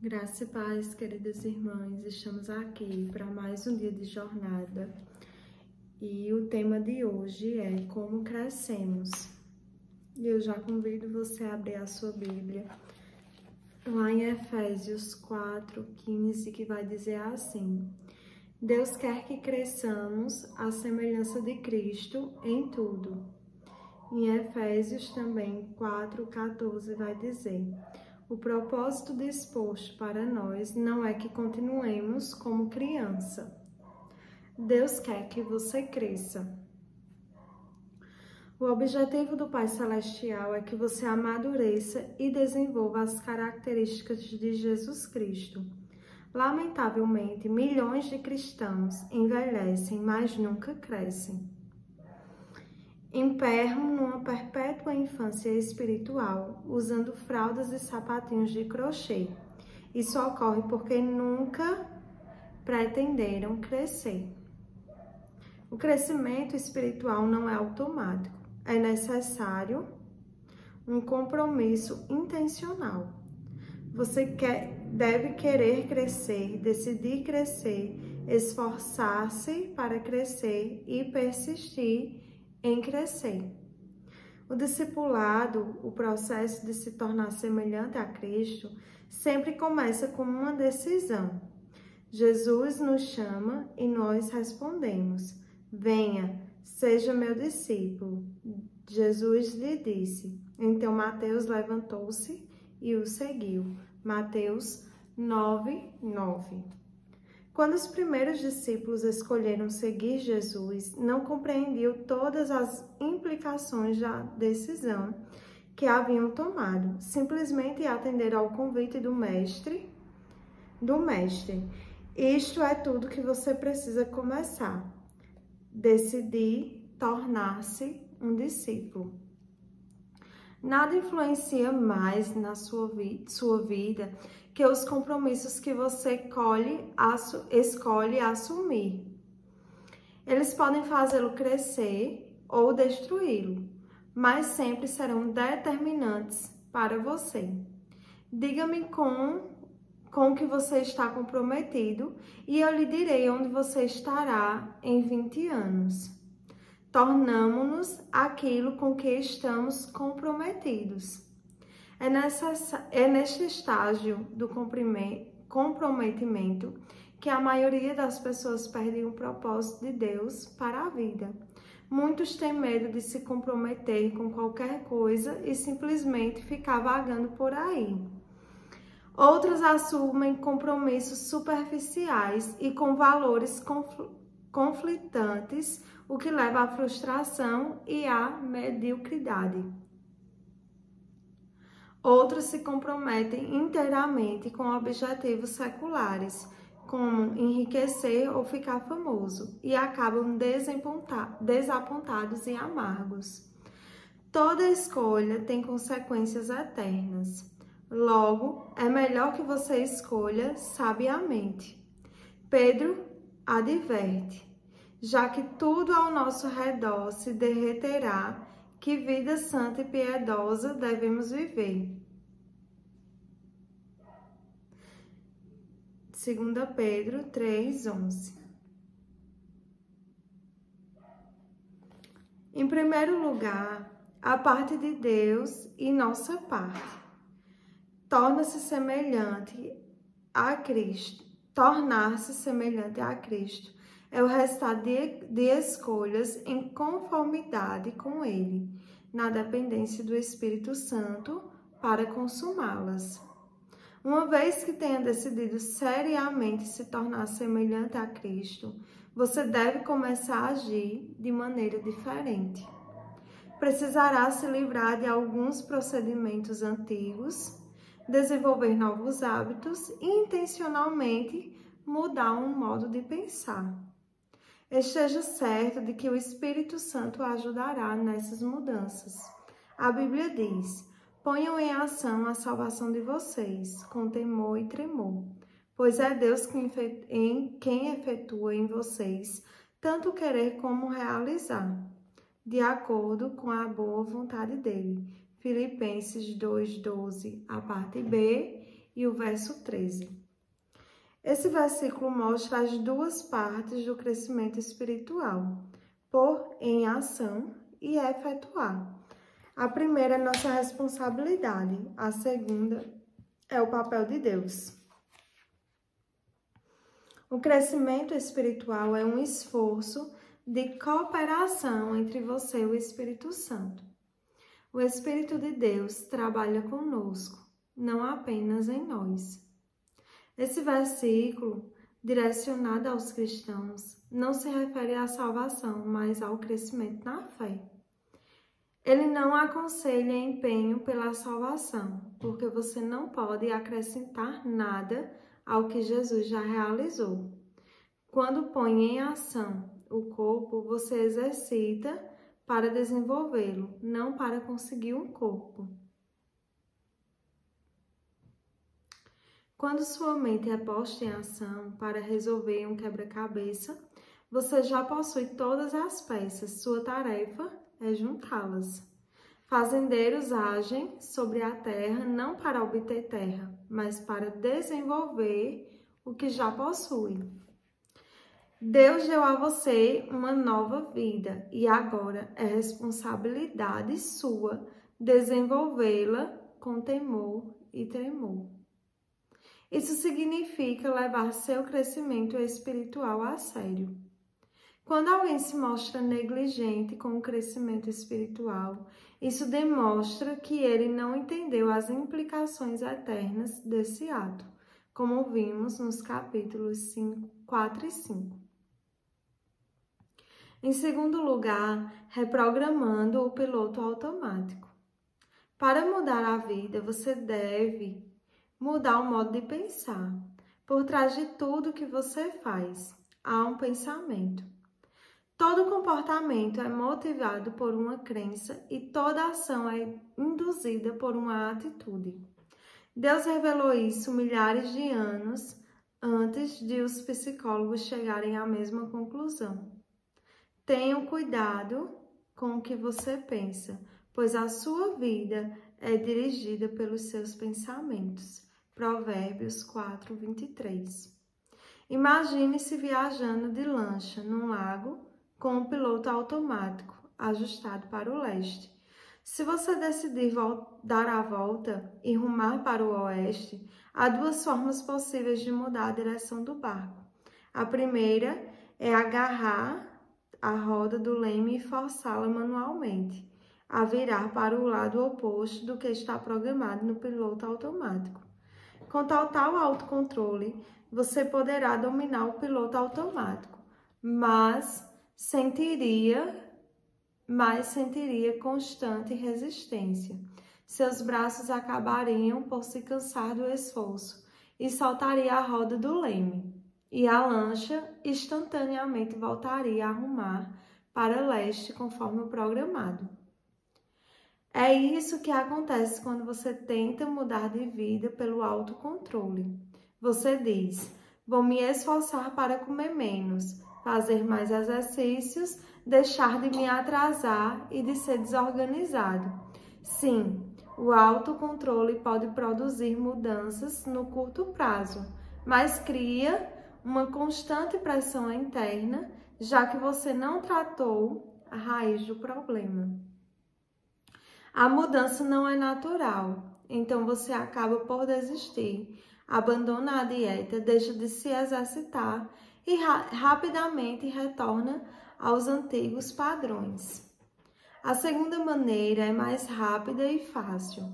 Graça e paz, queridas irmãs, estamos aqui para mais um dia de jornada e o tema de hoje é como crescemos. E eu já convido você a abrir a sua Bíblia lá em Efésios 4:15, que vai dizer assim: Deus quer que cresçamos à semelhança de Cristo em tudo. Em Efésios também 4:14 vai dizer: o propósito disposto para nós não é que continuemos como criança. Deus quer que você cresça. O objetivo do Pai Celestial é que você amadureça e desenvolva as características de Jesus Cristo. Lamentavelmente, milhões de cristãos envelhecem, mas nunca crescem. Emperram numa perpétua infância espiritual, usando fraldas e sapatinhos de crochê. Isso ocorre porque nunca pretenderam crescer. O crescimento espiritual não é automático. É necessário um compromisso intencional. Você deve querer crescer, decidir crescer, esforçar-se para crescer e persistir em crescer. O discipulado, o processo de se tornar semelhante a Cristo, sempre começa com uma decisão. Jesus nos chama e nós respondemos: venha, seja meu discípulo. Jesus lhe disse. Então Mateus levantou-se e o seguiu. Mateus 9:9. Quando os primeiros discípulos escolheram seguir Jesus, não compreendiam todas as implicações da decisão que haviam tomado. Simplesmente atenderam ao convite do mestre. Isto é tudo que você precisa começar. Decidir tornar-se um discípulo. Nada influencia mais na sua vida que os compromissos que você escolhe assumir. Eles podem fazê-lo crescer ou destruí-lo, mas sempre serão determinantes para você. Diga-me com que você está comprometido e eu lhe direi onde você estará em 20 anos. Tornamo-nos aquilo com que estamos comprometidos. É neste estágio do comprometimento que a maioria das pessoas perdem o propósito de Deus para a vida. Muitos têm medo de se comprometer com qualquer coisa e simplesmente ficar vagando por aí. Outros assumem compromissos superficiais e com valores conflitantes, o que leva à frustração e à mediocridade. Outros se comprometem inteiramente com objetivos seculares, como enriquecer ou ficar famoso, e acabam desapontados e amargos. Toda escolha tem consequências eternas. Logo, é melhor que você escolha sabiamente. Pedro adverte: já que tudo ao nosso redor se derreterá, que vida santa e piedosa devemos viver. 2 Pedro 3:11. Em primeiro lugar, a parte de Deus e nossa parte. Tornar-se semelhante a Cristo é o resultado de escolhas em conformidade com Ele, na dependência do Espírito Santo para consumá-las. Uma vez que tenha decidido seriamente se tornar semelhante a Cristo, você deve começar a agir de maneira diferente. Precisará se livrar de alguns procedimentos antigos, desenvolver novos hábitos e intencionalmente mudar um modo de pensar. Esteja certo de que o Espírito Santo ajudará nessas mudanças. A Bíblia diz: ponham em ação a salvação de vocês, com temor e tremor, pois é Deus quem efetua em vocês tanto querer como realizar, de acordo com a boa vontade dele. Filipenses 2:12, a parte B, e o verso 13. Esse versículo mostra as duas partes do crescimento espiritual: pôr em ação e efetuar. A primeira é nossa responsabilidade, a segunda é o papel de Deus. O crescimento espiritual é um esforço de cooperação entre você e o Espírito Santo. O Espírito de Deus trabalha conosco, não apenas em nós. Esse versículo, direcionado aos cristãos, não se refere à salvação, mas ao crescimento na fé. Ele não aconselha empenho pela salvação, porque você não pode acrescentar nada ao que Jesus já realizou. Quando põe em ação o corpo, você exercita para desenvolvê-lo, não para conseguir um corpo. Quando sua mente é posta em ação para resolver um quebra-cabeça, você já possui todas as peças, sua tarefa é juntá-las. Fazendeiros agem sobre a terra não para obter terra, mas para desenvolver o que já possui. Deus deu a você uma nova vida e agora é responsabilidade sua desenvolvê-la com temor e tremor. Isso significa levar seu crescimento espiritual a sério. Quando alguém se mostra negligente com o crescimento espiritual, isso demonstra que ele não entendeu as implicações eternas desse ato, como vimos nos capítulos 4 e 5. Em segundo lugar, reprogramando o piloto automático. Para mudar a vida, você deve mudar o modo de pensar. Por trás de tudo que você faz, há um pensamento. Todo comportamento é motivado por uma crença e toda ação é induzida por uma atitude. Deus revelou isso milhares de anos antes de os psicólogos chegarem à mesma conclusão. Tenha cuidado com o que você pensa, pois a sua vida é dirigida pelos seus pensamentos. Provérbios 4, 23. Imagine-se viajando de lancha num lago com um piloto automático ajustado para o leste. Se você decidir dar a volta e rumar para o oeste, há duas formas possíveis de mudar a direção do barco. A primeira é agarrar a roda do leme e forçá-la manualmente a virar para o lado oposto do que está programado no piloto automático. Com total autocontrole, você poderá dominar o piloto automático, mas sentiria constante resistência. Seus braços acabariam por se cansar do esforço e soltaria a roda do leme, e a lancha instantaneamente voltaria a rumar para leste conforme o programado. É isso que acontece quando você tenta mudar de vida pelo autocontrole. Você diz: vou me esforçar para comer menos, fazer mais exercícios, deixar de me atrasar e de ser desorganizado. Sim, o autocontrole pode produzir mudanças no curto prazo, mas cria uma constante pressão interna, já que você não tratou a raiz do problema. A mudança não é natural, então você acaba por desistir, abandona a dieta, deixa de se exercitar e rapidamente retorna aos antigos padrões. A segunda maneira é mais rápida e fácil.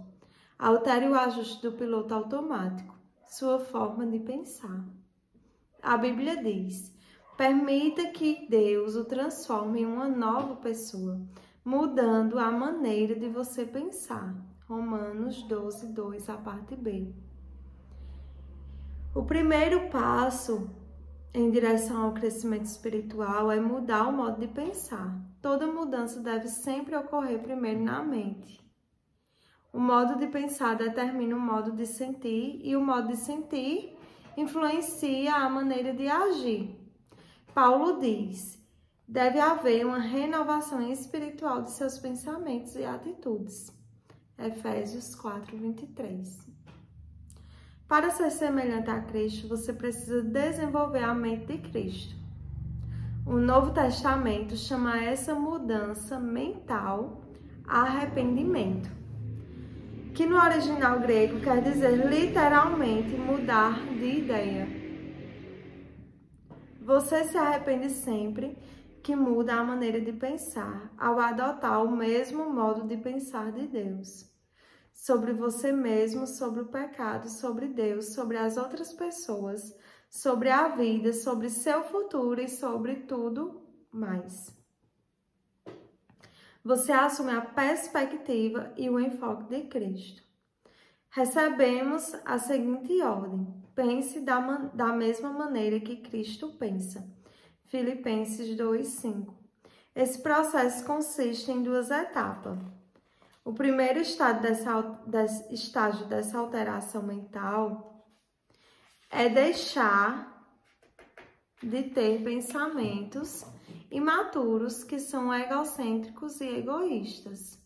Altere o ajuste do piloto automático, sua forma de pensar. A Bíblia diz: permita que Deus o transforme em uma nova pessoa, mudando a maneira de você pensar. Romanos 12, 2, a parte B. O primeiro passo em direção ao crescimento espiritual é mudar o modo de pensar. Toda mudança deve sempre ocorrer primeiro na mente. O modo de pensar determina o modo de sentir e o modo de sentir influencia a maneira de agir. Paulo diz: deve haver uma renovação espiritual de seus pensamentos e atitudes. Efésios 4, 23. Para ser semelhante a Cristo, você precisa desenvolver a mente de Cristo. O Novo Testamento chama essa mudança mental arrependimento, que no original grego quer dizer literalmente mudar de ideia. Você se arrepende sempre que muda a maneira de pensar, ao adotar o mesmo modo de pensar de Deus. Sobre você mesmo, sobre o pecado, sobre Deus, sobre as outras pessoas, sobre a vida, sobre seu futuro e sobre tudo mais. Você assume a perspectiva e o enfoque de Cristo. Recebemos a seguinte ordem: pense da mesma maneira que Cristo pensa. Filipenses 2:5. Esse processo consiste em duas etapas. O primeiro estágio dessa alteração mental é deixar de ter pensamentos imaturos que são egocêntricos e egoístas.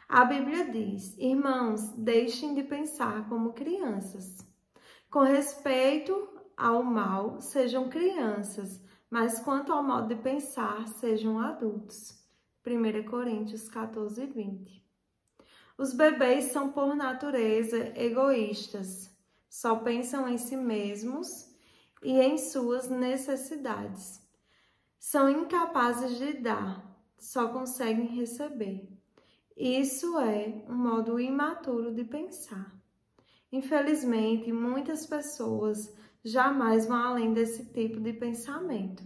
A Bíblia diz: irmãos, deixem de pensar como crianças. Com respeito ao mal, sejam crianças, mas quanto ao modo de pensar, sejam adultos. 1 Coríntios 14:20. Os bebês são, por natureza, egoístas. Só pensam em si mesmos e em suas necessidades. São incapazes de dar, só conseguem receber. Isso é um modo imaturo de pensar. Infelizmente, muitas pessoas jamais vão além desse tipo de pensamento.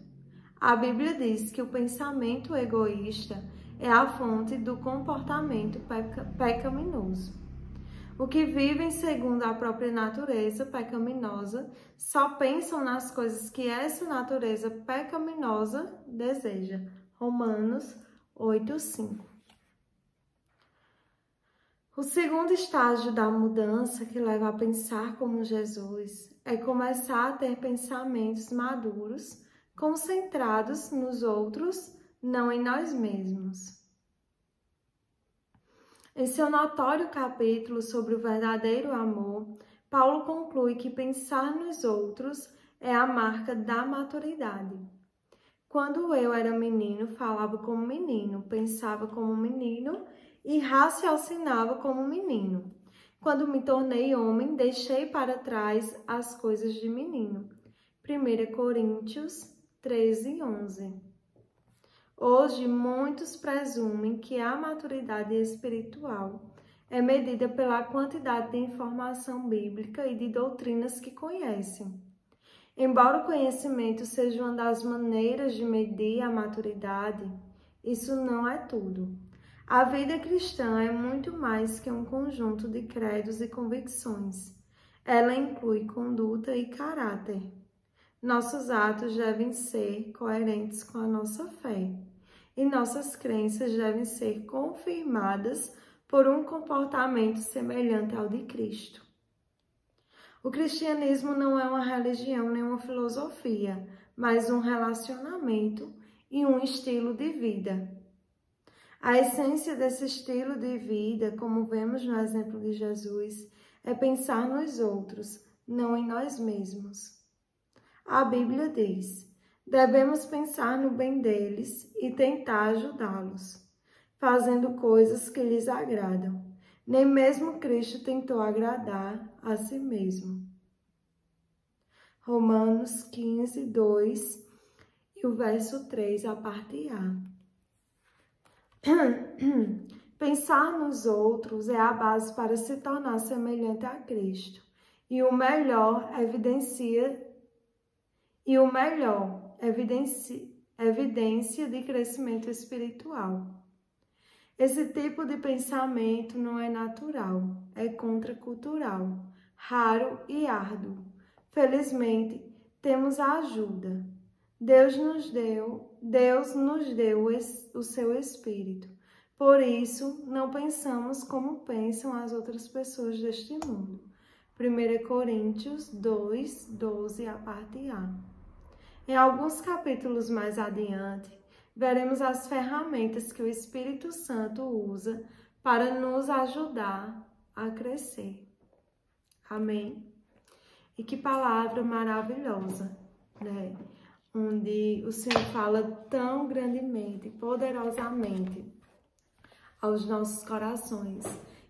A Bíblia diz que o pensamento egoísta é a fonte do comportamento pecaminoso. O que vivem segundo a própria natureza pecaminosa só pensam nas coisas que essa natureza pecaminosa deseja. Romanos 8:5. O segundo estágio da mudança que leva a pensar como Jesus é começar a ter pensamentos maduros, concentrados nos outros, não em nós mesmos. Em seu notório capítulo sobre o verdadeiro amor, Paulo conclui que pensar nos outros é a marca da maturidade. Quando eu era menino, falava como menino, pensava como menino e raciocinava como menino. Quando me tornei homem, deixei para trás as coisas de menino. 1 Coríntios 13:11. Hoje, muitos presumem que a maturidade espiritual é medida pela quantidade de informação bíblica e de doutrinas que conhecem. Embora o conhecimento seja uma das maneiras de medir a maturidade, isso não é tudo. A vida cristã é muito mais que um conjunto de credos e convicções. Ela inclui conduta e caráter. Nossos atos devem ser coerentes com a nossa fé e nossas crenças devem ser confirmadas por um comportamento semelhante ao de Cristo. O cristianismo não é uma religião nem uma filosofia, mas um relacionamento e um estilo de vida. A essência desse estilo de vida, como vemos no exemplo de Jesus, é pensar nos outros, não em nós mesmos. A Bíblia diz: devemos pensar no bem deles e tentar ajudá-los, fazendo coisas que lhes agradam. Nem mesmo Cristo tentou agradar a si mesmo. Romanos 15:2 e o verso 3, a parte A. Pensar nos outros é a base para se tornar semelhante a Cristo. E o melhor evidência de crescimento espiritual. Esse tipo de pensamento não é natural, é contracultural, raro e árduo. Felizmente, temos a ajuda. Deus nos deu o seu Espírito. Por isso, não pensamos como pensam as outras pessoas deste mundo. 1 Coríntios 2:12, a parte A. Em alguns capítulos mais adiante, veremos as ferramentas que o Espírito Santo usa para nos ajudar a crescer. Amém? E que palavra maravilhosa, né? Onde o Senhor fala tão grandemente, poderosamente aos nossos corações,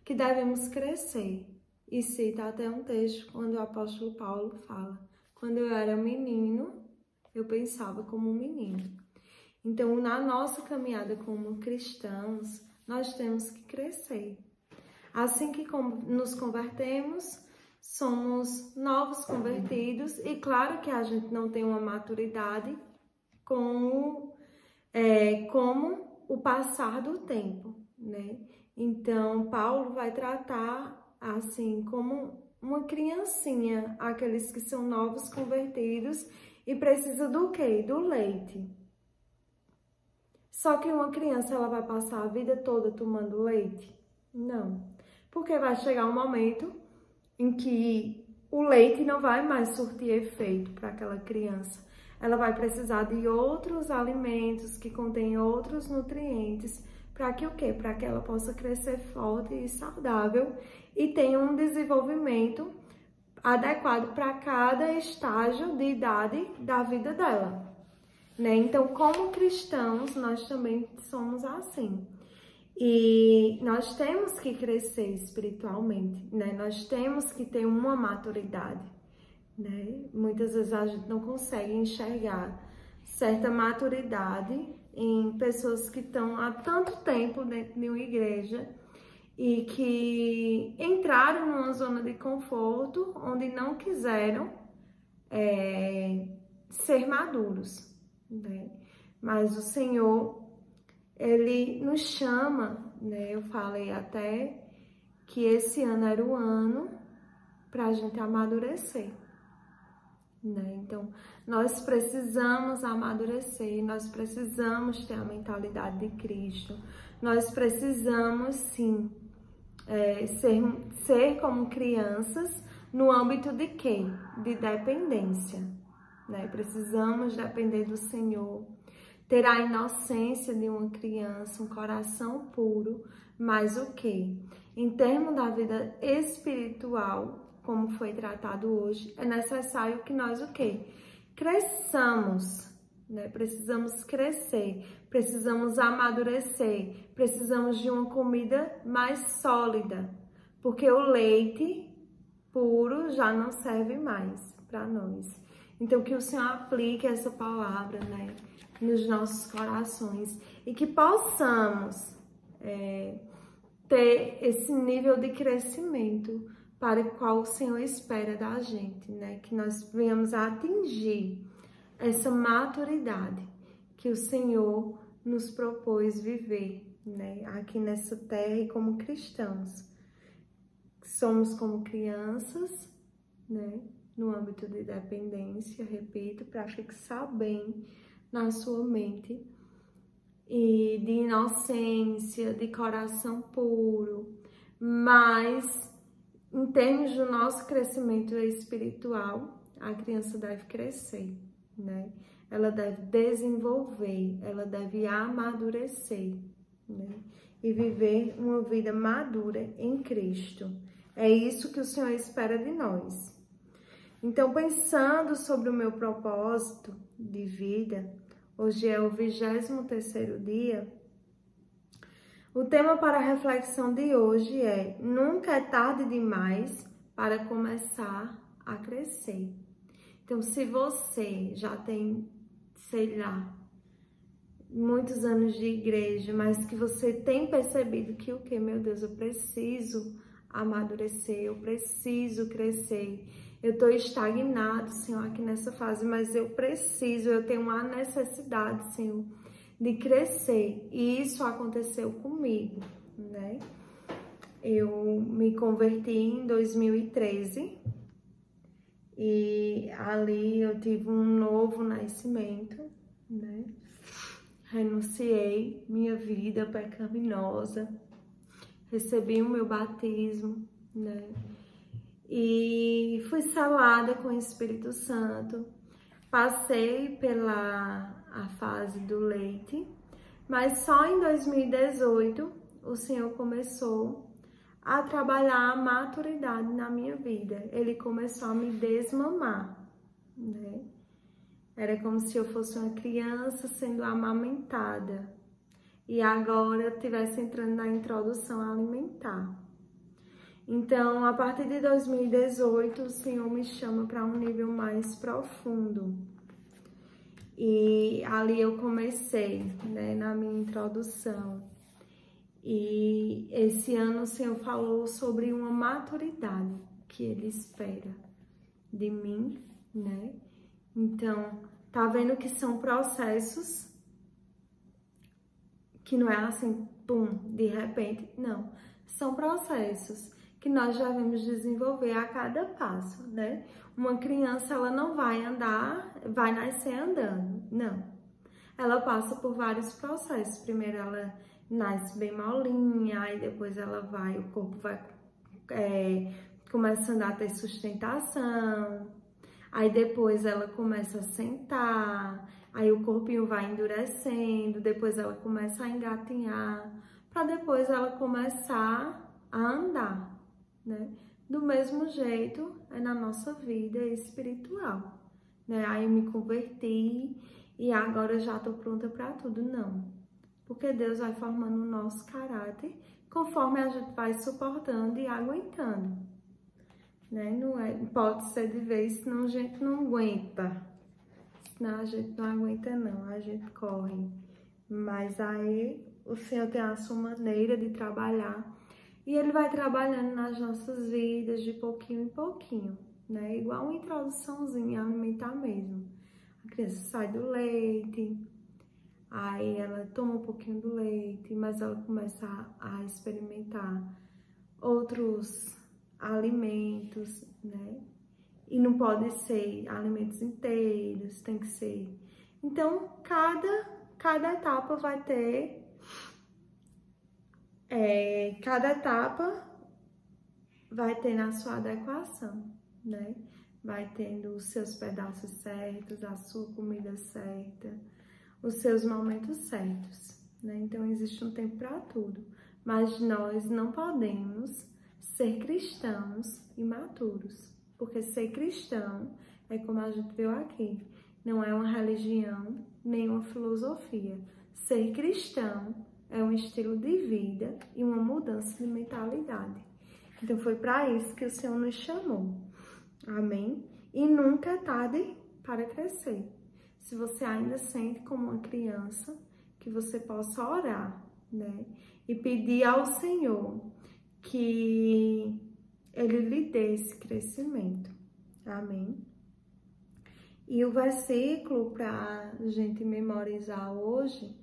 que devemos crescer. E cita até um texto quando o apóstolo Paulo fala: quando eu era menino, eu pensava como um menino. Então, na nossa caminhada como cristãos, nós temos que crescer. Assim que nos convertemos, somos novos convertidos, e claro que a gente não tem uma maturidade como o passar do tempo, né? Então, Paulo vai tratar assim como uma criancinha, aqueles que são novos convertidos e precisa do quê? Do leite. Só que uma criança, ela vai passar a vida toda tomando leite? Não. Porque vai chegar um momento em que o leite não vai mais surtir efeito para aquela criança. Ela vai precisar de outros alimentos que contêm outros nutrientes. Para que o quê? Para que ela possa crescer forte e saudável e tenha um desenvolvimento adequado para cada estágio de idade da vida dela, né? Então, como cristãos, nós também somos assim. E nós temos que crescer espiritualmente, né? Nós temos que ter uma maturidade, né? Muitas vezes a gente não consegue enxergar certa maturidade em pessoas que estão há tanto tempo dentro de uma igreja e que entraram numa zona de conforto onde não quiseram ser maduros, né? Mas o Senhor, Ele nos chama, né? Eu falei até que esse ano era o ano para a gente amadurecer, né? Então, nós precisamos amadurecer, nós precisamos ter a mentalidade de Cristo, nós precisamos, sim, ser como crianças no âmbito de quê? De dependência, né? Precisamos depender do Senhor, ter a inocência de uma criança, um coração puro, mas o quê? Em termos da vida espiritual, como foi tratado hoje, é necessário que nós o quê? Cresçamos, né? Precisamos crescer, precisamos amadurecer, precisamos de uma comida mais sólida, porque o leite puro já não serve mais para nós. Então, que o Senhor aplique essa palavra, né, nos nossos corações e que possamos ter esse nível de crescimento para o qual o Senhor espera da gente, né? Que nós venhamos a atingir essa maturidade que o Senhor nos propôs viver, né? Aqui nessa terra e como cristãos. Somos como crianças, né? No âmbito de dependência, repito, para fixar bem na sua mente, e de inocência, de coração puro, mas em termos do nosso crescimento espiritual, a criança deve crescer, né? Ela deve desenvolver, ela deve amadurecer, né? E viver uma vida madura em Cristo. É isso que o Senhor espera de nós. Então, pensando sobre o meu propósito de vida, hoje é o 23º dia, o tema para a reflexão de hoje é: nunca é tarde demais para começar a crescer. Então, se você já tem, sei lá, muitos anos de igreja, mas que você tem percebido que o que, meu Deus, eu preciso amadurecer, eu preciso crescer, eu estou estagnado, Senhor, aqui nessa fase, mas eu tenho uma necessidade, Senhor, de crescer. E isso aconteceu comigo, né? Eu me converti em 2013 e ali eu tive um novo nascimento, né? Renunciei minha vida pecaminosa, recebi o meu batismo, né? E fui selada com o Espírito Santo, passei pela fase do leite, mas só em 2018 o Senhor começou a trabalhar a maturidade na minha vida. Ele começou a me desmamar, né? Era como se eu fosse uma criança sendo amamentada e agora eu estivesse entrando na introdução alimentar. Então, a partir de 2018, o Senhor me chama para um nível mais profundo. E ali eu comecei, né, na minha introdução. E esse ano o Senhor falou sobre uma maturidade que Ele espera de mim, né? Então, tá vendo que são processos que não é assim, pum, de repente, não. São processos que nós devemos desenvolver a cada passo, né? Uma criança, ela não vai andar, vai nascer andando, não. Ela passa por vários processos. Primeiro ela nasce bem molinha, aí depois ela vai, o corpo vai começando a ter sustentação, aí depois ela começa a sentar, aí o corpinho vai endurecendo, depois ela começa a engatinhar, para depois ela começar a andar, né? Do mesmo jeito é na nossa vida espiritual, né? Aí eu me converti e agora eu já estou pronta para tudo, não. Porque Deus vai formando o nosso caráter conforme a gente vai suportando e aguentando, né? Não é, pode ser de vez, senão a gente não aguenta. Senão a gente não aguenta não, a gente corre. Mas aí o Senhor tem a sua maneira de trabalhar e Ele vai trabalhando nas nossas vidas de pouquinho em pouquinho, né? Igual uma introduçãozinha alimentar mesmo. A criança sai do leite, aí ela toma um pouquinho do leite, mas ela começa a experimentar outros alimentos, né? E não pode ser alimentos inteiros, tem que ser. Então, cada etapa vai ter, cada etapa vai ter na sua adequação, né? Vai tendo os seus pedaços certos, a sua comida certa, os seus momentos certos, né? Então, existe um tempo para tudo, mas nós não podemos ser cristãos imaturos, porque ser cristão é como a gente viu aqui, não é uma religião, nem uma filosofia. Ser cristão é um estilo de vida e uma mudança de mentalidade. Então, foi para isso que o Senhor nos chamou, amém? E nunca é tarde para crescer. Se você ainda sente como uma criança, que você possa orar, né? E pedir ao Senhor que Ele lhe dê esse crescimento. Amém? E o versículo para a gente memorizar hoje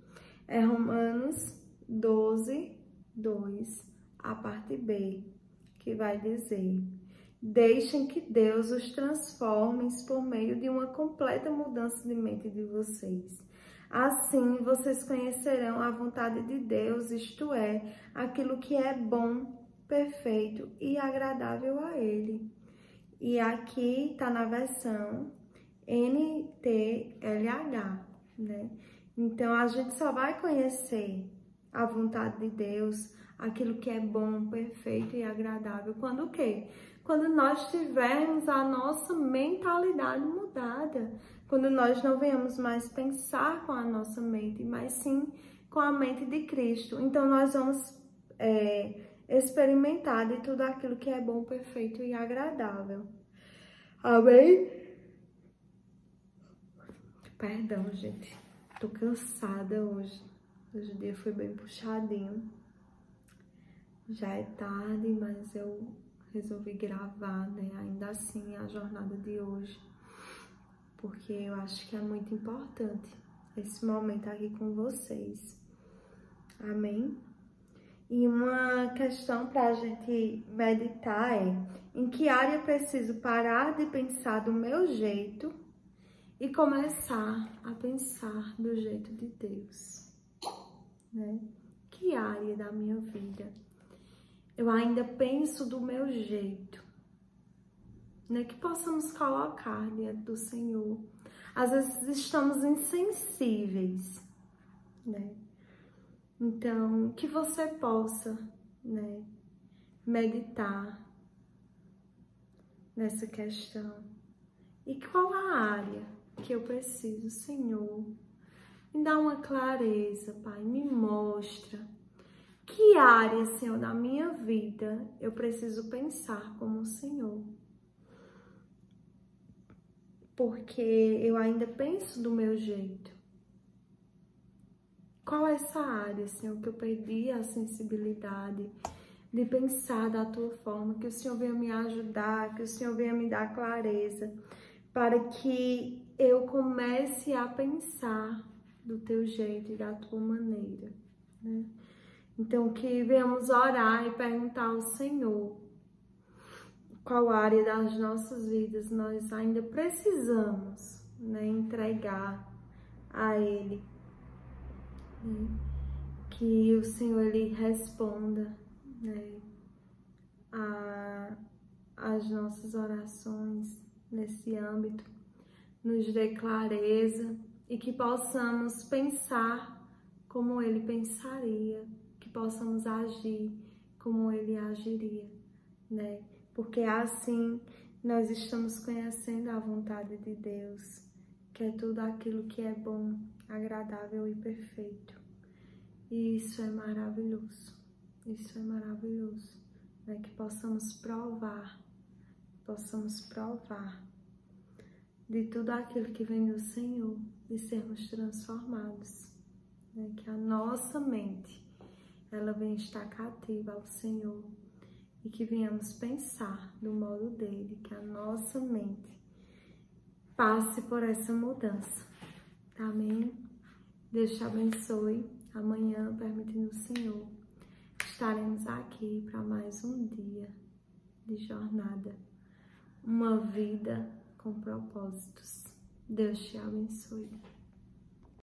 é Romanos 12, 2, a parte B, que vai dizer: deixem que Deus os transforme por meio de uma completa mudança de mente de vocês. Assim, vocês conhecerão a vontade de Deus, isto é, aquilo que é bom, perfeito e agradável a Ele. E aqui está na versão NTLH, né? Então, a gente só vai conhecer a vontade de Deus, aquilo que é bom, perfeito e agradável, quando o quê? Quando nós tivermos a nossa mentalidade mudada, quando nós não venhamos mais pensar com a nossa mente, mas sim com a mente de Cristo. Então, nós vamos experimentar de tudo aquilo que é bom, perfeito e agradável. Amém? Perdão, gente. Tô cansada hoje. Hoje o dia foi bem puxadinho. Já é tarde, mas eu resolvi gravar, né? Ainda assim, a jornada de hoje. Porque eu acho que é muito importante esse momento aqui com vocês. Amém? E uma questão para a gente meditar é: em que área eu preciso parar de pensar do meu jeito e começar a pensar do jeito de Deus, né? Que área da minha vida eu ainda penso do meu jeito, né? Que possamos colocar diante do Senhor. Às vezes estamos insensíveis, né? Então, que você possa, né, meditar nessa questão. E qual a área que eu preciso, Senhor? Me dá uma clareza, Pai, me mostra. Que área, Senhor, da minha vida eu preciso pensar como o Senhor? Porque eu ainda penso do meu jeito. Qual é essa área, Senhor, que eu perdi a sensibilidade de pensar da Tua forma? Que o Senhor venha me ajudar, que o Senhor venha me dar clareza, para que eu comece a pensar do Teu jeito e da Tua maneira, né? Então, que venhamos orar e perguntar ao Senhor qual área das nossas vidas nós ainda precisamos, né, entregar a Ele. Né? Que o Senhor, Ele responda, né, as nossas orações nesse âmbito, nos dê clareza e que possamos pensar como Ele pensaria, que possamos agir como Ele agiria, né? Porque assim nós estamos conhecendo a vontade de Deus, que é tudo aquilo que é bom, agradável e perfeito. E isso é maravilhoso, né? Que possamos provar de tudo aquilo que vem do Senhor e sermos transformados, né? Que a nossa mente, ela venha estar cativa ao Senhor e que venhamos pensar do modo dele, que a nossa mente passe por essa mudança. Amém? Deus te abençoe. Amanhã, permitindo o Senhor, estaremos aqui para mais um dia de jornada, uma vida com propósitos. Deus te abençoe.